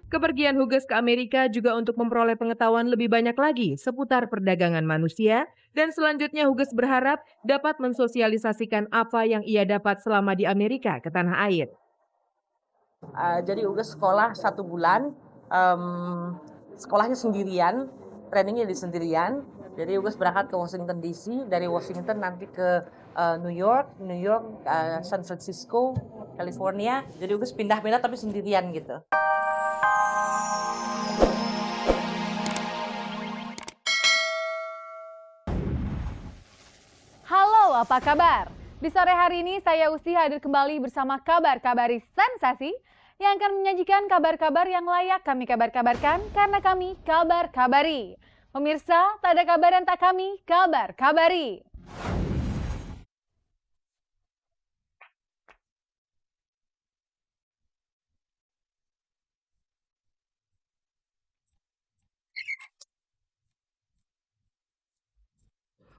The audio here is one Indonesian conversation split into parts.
Kepergian Huges ke Amerika juga untuk memperoleh pengetahuan lebih banyak lagi seputar perdagangan manusia, dan selanjutnya Huges berharap dapat mensosialisasikan apa yang ia dapat selama di Amerika ke tanah air. Jadi Uges sekolah 1 bulan, sekolahnya sendirian, trainingnya di sendirian. Jadi Uges berangkat ke Washington DC, dari Washington nanti ke New York, San Francisco, California. Jadi Uges pindah-pindah tapi sendirian gitu. Halo, apa kabar? Di sore hari ini saya Usi hadir kembali bersama kabar-kabari sensasi yang akan menyajikan kabar-kabar yang layak kami kabar-kabarkan karena kami kabar-kabari. Pemirsa, tak ada kabar yang tak kami kabar-kabari.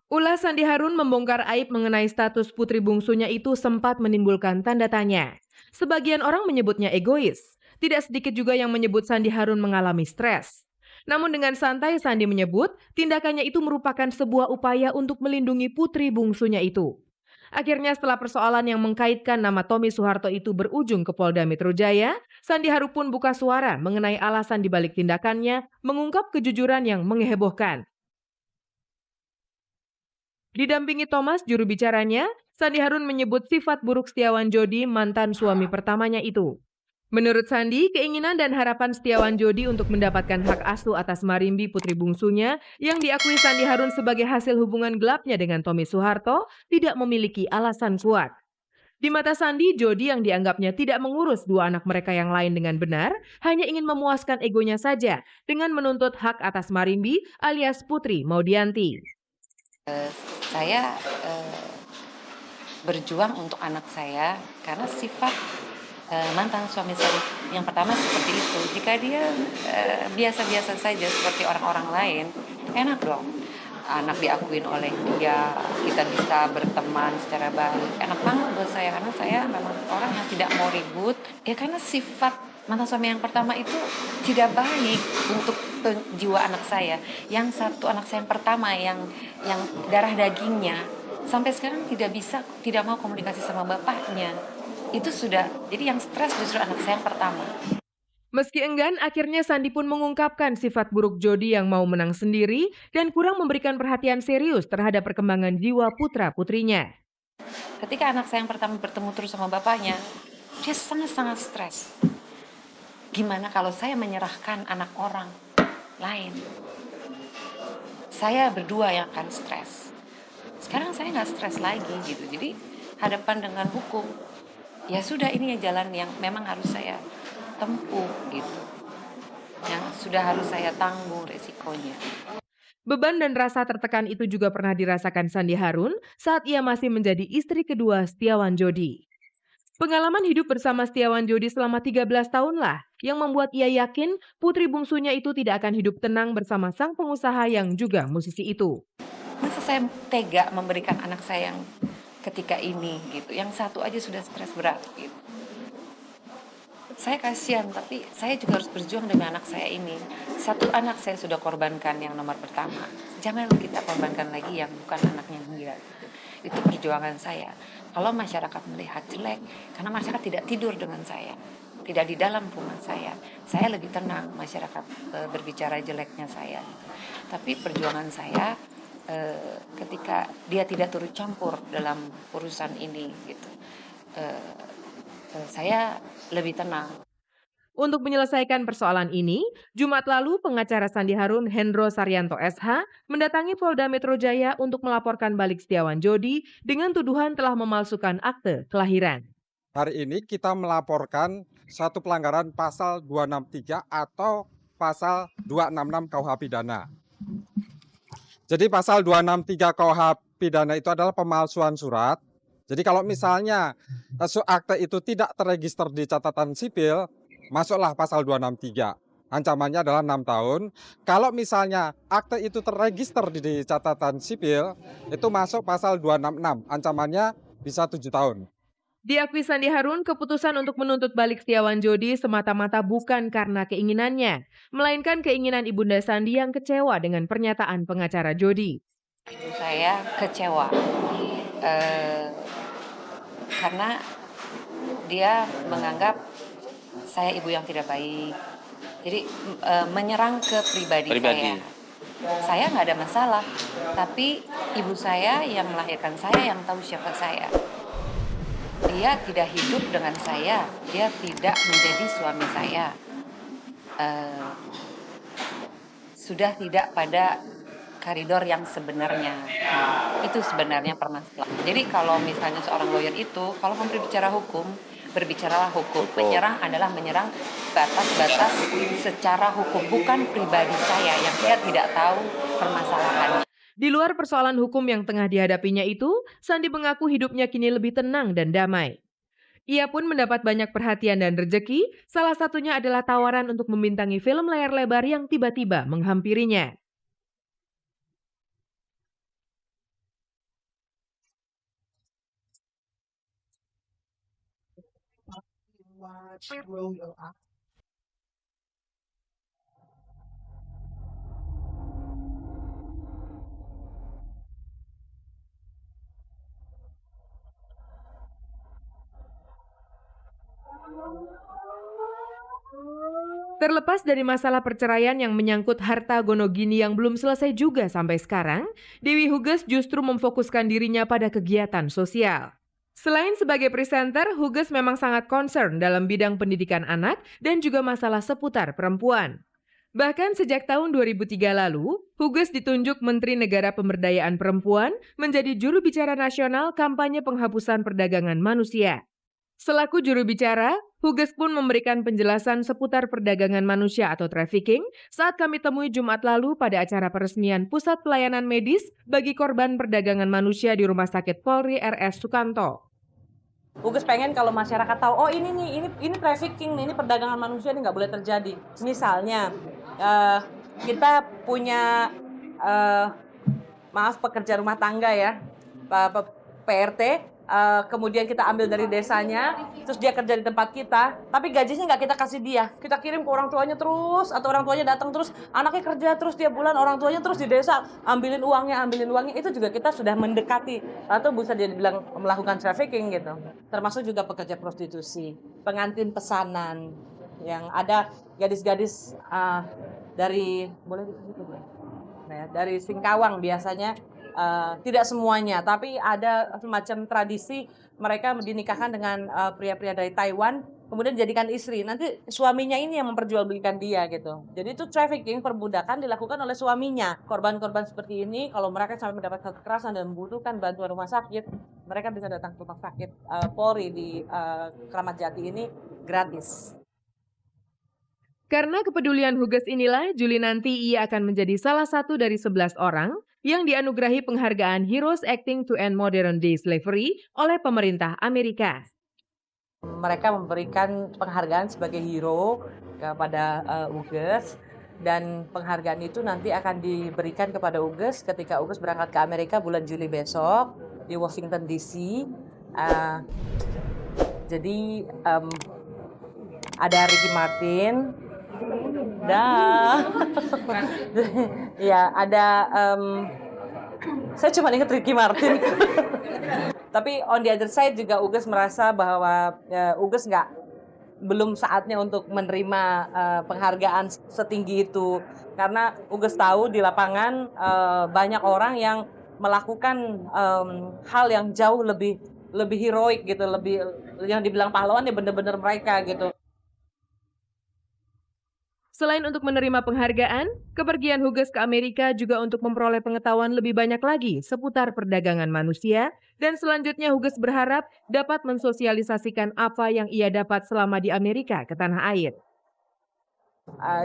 Ulah Sandi Harun membongkar aib mengenai status putri bungsunya itu sempat menimbulkan tanda tanya. Sebagian orang menyebutnya egois. Tidak sedikit juga yang menyebut Sandi Harun mengalami stres. Namun dengan santai Sandi menyebut tindakannya itu merupakan sebuah upaya untuk melindungi putri bungsunya itu. Akhirnya setelah persoalan yang mengkaitkan nama Tommy Soeharto itu berujung ke Polda Metro Jaya, Sandi Harun pun buka suara mengenai alasan dibalik tindakannya, mengungkap kejujuran yang menghebohkan. Didampingi Thomas, juru bicaranya, Sandi Harun menyebut sifat buruk Setiawan Jodi, mantan suami pertamanya itu. Menurut Sandi, keinginan dan harapan Setiawan Jodi untuk mendapatkan hak asuh atas Marimbi putri bungsunya yang diakui Sandi Harun sebagai hasil hubungan gelapnya dengan Tommy Soeharto tidak memiliki alasan kuat. Di mata Sandi, Jodi yang dianggapnya tidak mengurus dua anak mereka yang lain dengan benar, hanya ingin memuaskan egonya saja dengan menuntut hak atas Marimbi alias Putri Maudianti. Saya berjuang untuk anak saya karena sifat mantan suami saya yang pertama seperti itu. Jika dia biasa-biasa saja seperti orang-orang lain, enak dong. Anak diakuin oleh dia, kita bisa berteman secara baik. Enak banget buat saya karena saya memang orang yang tidak mau ribut. Ya karena sifat mantan suami yang pertama itu tidak baik untuk jiwa anak saya. Yang satu anak saya yang pertama yang darah dagingnya sampai sekarang tidak mau komunikasi sama bapaknya. Itu sudah, jadi yang stres justru anak saya yang pertama. Meski enggan, akhirnya Sandi pun mengungkapkan sifat buruk Jodi yang mau menang sendiri dan kurang memberikan perhatian serius terhadap perkembangan jiwa putra-putrinya. Ketika anak saya yang pertama bertemu terus sama bapaknya, dia sangat-sangat stres. Gimana kalau saya menyerahkan anak orang lain? Saya berdua yang akan stres. Sekarang saya nggak stres lagi gitu. Jadi hadapan dengan hukum, ya sudah ini jalan yang memang harus saya tempuh gitu. Yang sudah harus saya tanggung resikonya. Beban dan rasa tertekan itu juga pernah dirasakan Sandi Harun saat ia masih menjadi istri kedua Setiawan Jodi. Pengalaman hidup bersama Setiawan Jodi selama 13 tahun lah yang membuat ia yakin putri bungsunya itu tidak akan hidup tenang bersama sang pengusaha yang juga musisi itu. Masa saya tega memberikan anak saya yang ketika ini gitu, yang satu aja sudah stres berat gitu. Saya kasihan, tapi saya juga harus berjuang demi anak saya ini. Satu anak saya sudah korbankan yang nomor pertama. Jangan kita korbankan lagi yang bukan anaknya dia. Itu perjuangan saya. Kalau masyarakat melihat jelek, karena masyarakat tidak tidur dengan saya, tidak di dalam rumah saya lebih tenang masyarakat berbicara jeleknya saya. Tapi perjuangan saya ketika dia tidak turut campur dalam urusan ini gitu. Saya lebih tenang. Untuk menyelesaikan persoalan ini, Jumat lalu pengacara Sandi Harun Hendro Saryanto SH mendatangi Polda Metro Jaya untuk melaporkan balik Setiawan Jodi dengan tuduhan telah memalsukan akte kelahiran. Hari ini kita melaporkan satu pelanggaran pasal 263 atau pasal 266 KUH pidana. Jadi pasal 263 KUH pidana itu adalah pemalsuan surat. Jadi kalau misalnya akte itu tidak terregister di catatan sipil, masuklah pasal 263. Ancamannya adalah 6 tahun. Kalau misalnya akte itu terregister di catatan sipil, itu masuk pasal 266. Ancamannya bisa 7 tahun. Diakui Sandi Harun, keputusan untuk menuntut balik Setiawan Jodi semata-mata bukan karena keinginannya, melainkan keinginan Ibunda Sandi yang kecewa dengan pernyataan pengacara Jodi. Ibu saya kecewa karena dia menganggap saya ibu yang tidak baik. Jadi menyerang ke pribadi. Saya nggak ada masalah, tapi ibu saya yang melahirkan saya yang tahu siapa saya. Dia tidak hidup dengan saya, dia tidak menjadi suami saya. Sudah tidak pada koridor yang sebenarnya. Itu sebenarnya permasalahan. Jadi kalau misalnya seorang lawyer itu, kalau mau berbicara hukum, berbicaralah hukum. Menyerang adalah menyerang batas-batas secara hukum, bukan pribadi saya yang saya tidak tahu permasalahannya. Di luar persoalan hukum yang tengah dihadapinya itu, Sandi mengaku hidupnya kini lebih tenang dan damai. Ia pun mendapat banyak perhatian dan rejeki, salah satunya adalah tawaran untuk membintangi film layar lebar yang tiba-tiba menghampirinya. Terlepas dari masalah perceraian yang menyangkut harta gonogini yang belum selesai juga sampai sekarang, Dewi Huges justru memfokuskan dirinya pada kegiatan sosial. Selain sebagai presenter, Huges memang sangat concern dalam bidang pendidikan anak dan juga masalah seputar perempuan. Bahkan sejak tahun 2003 lalu, Huges ditunjuk Menteri Negara Pemberdayaan Perempuan menjadi juru bicara nasional kampanye penghapusan perdagangan manusia. Selaku juru bicara, Huges pun memberikan penjelasan seputar perdagangan manusia atau trafficking saat kami temui Jumat lalu pada acara peresmian Pusat Pelayanan Medis bagi korban perdagangan manusia di Rumah Sakit Polri RS Sukanto. Huges pengen kalau masyarakat tahu, oh ini nih, ini trafficking nih, ini perdagangan manusia ini nggak boleh terjadi. Misalnya, kita punya, pekerja rumah tangga ya, PRT, kemudian kita ambil dari desanya, terus dia kerja di tempat kita, tapi gajinya nggak kita kasih dia, kita kirim ke orang tuanya terus, atau orang tuanya datang terus, anaknya kerja terus tiap bulan, orang tuanya terus di desa, ambilin uangnya, itu juga kita sudah mendekati, atau bisa dibilang melakukan trafficking gitu. Termasuk juga pekerja prostitusi, pengantin pesanan, yang ada gadis-gadis dari, boleh disebut ya? Nah, dari Singkawang biasanya. Tidak semuanya, tapi ada semacam tradisi mereka dinikahkan dengan pria-pria dari Taiwan, kemudian dijadikan istri. Nanti suaminya ini yang memperjualbelikan dia gitu. Jadi itu trafficking, perbudakan dilakukan oleh suaminya. Korban-korban seperti ini, kalau mereka sampai mendapatkan kekerasan dan membutuhkan bantuan rumah sakit, mereka bisa datang ke rumah sakit Polri di Kramat Jati ini gratis. Karena kepedulian Huges inilah, Juli nanti ia akan menjadi salah satu dari 11 orang yang dianugerahi penghargaan Heroes Acting to End Modern Day Slavery oleh pemerintah Amerika. Mereka memberikan penghargaan sebagai hero kepada Huges, dan penghargaan itu nanti akan diberikan kepada Huges ketika Huges berangkat ke Amerika bulan Juli besok di Washington DC. Jadi ada Ricky Martin, ya ada, saya cuma ingat Ricky Martin. Tapi on the other side juga Huges merasa bahwa Huges belum saatnya untuk menerima penghargaan setinggi itu, karena Huges tahu di lapangan banyak orang yang melakukan hal yang jauh lebih heroik gitu, lebih yang dibilang pahlawan ya benar-benar mereka gitu. Selain untuk menerima penghargaan, kepergian Huges ke Amerika juga untuk memperoleh pengetahuan lebih banyak lagi seputar perdagangan manusia, dan selanjutnya Huges berharap dapat mensosialisasikan apa yang ia dapat selama di Amerika ke tanah air.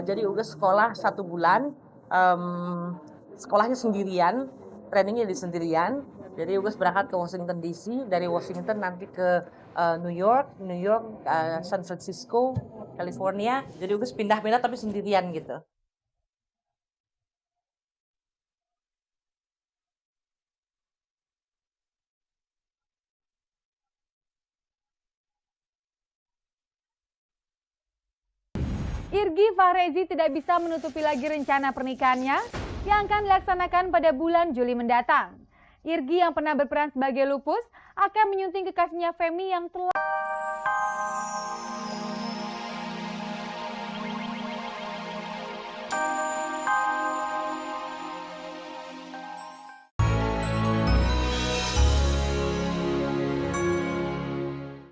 Jadi Huges sekolah 1 bulan, sekolahnya sendirian, trainingnya di sendirian. Jadi Huges berangkat ke Washington DC, dari Washington nanti ke New York, San Francisco, California. Jadi Huges pindah-pindah tapi sendirian gitu. Irgi Fahrezi tidak bisa menutupi lagi rencana pernikahannya yang akan dilaksanakan pada bulan Juli mendatang. Irgi yang pernah berperan sebagai Lupus akan menyunting kekasihnya Femi yang telah